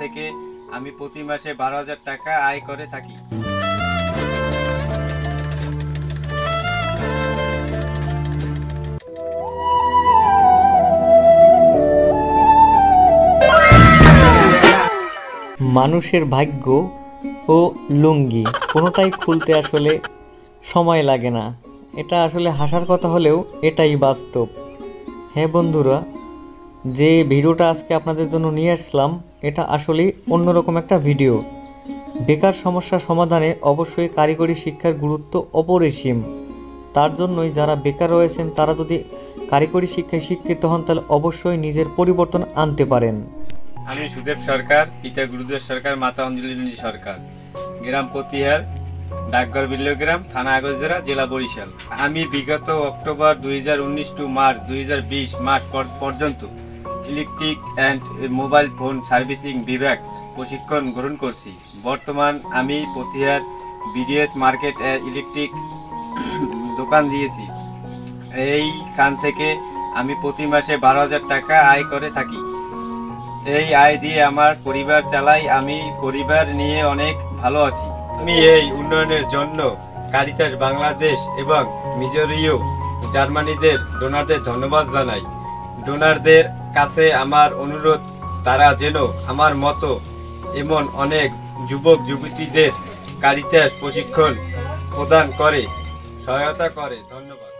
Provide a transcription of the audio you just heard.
থেকে আমি প্রতি মাসে 12,000 টাকা আয় করে থাকি। মানুষের ভাগ্য ও লুঙ্গি কোনোটাই খুলতে আসলে সময় লাগে না। এটা আসলে হাসার কথা হলেও এটাই বাস্তব। হ্যাঁ বন্ধুরা, যে ভিডিওটা আজকে আপনাদের জন্য নিয়ে আসলাম এটা আসলেই অন্যরকম একটা ভিডিও। বেকার সমস্যা সমাধানে অবশ্যই কারিগরি শিক্ষার গুরুত্ব অপরিসীম। তার জন্যই যারা বেকার রয়েছেন তারা যদি কারিগরি শিক্ষায় শিক্ষিত হন তাহলে অবশ্যই নিজের পরিবর্তন আনতে পারেন। আমি সুদেব সরকার, পিতা গুরুদেব সরকার, মাতা অঞ্জলি সরকার, গ্রাম পতিহার, ডাকঘর বিল্লগ্রাম, থানা আগরজেরা, জেলা বরিশাল। আমি বিগত অক্টোবর 2019 টু মার্চ 2020 মাস পর্যন্ত electric and mobile phone servicing বিভাগ প্রশিক্ষণ গ্রহণ করছি। বর্তমান আমি পতিহার বিডিএস মার্কেট ইলেকট্রিক দোকান দিয়েছি। এইখান থেকে আমি প্রতি মাসে 12,000 টাকা আয় করে থাকি। এই আয় দিয়ে আমার পরিবার চালাই। আমি পরিবার নিয়ে অনেক ভালো আছি। আমি এই উন্নয়নের জন্য কারিতাস বাংলাদেশ এবং মিজোরীয় জার্মানিদের ডোনারদের ধন্যবাদ জানাই। ডোনারদের কাছে আমার অনুরোধ, তারা যেন আমার মতো এমন অনেক যুবক যুবতীদের কারিতাস প্রশিক্ষণ প্রদান করে, সহায়তা করে। ধন্যবাদ।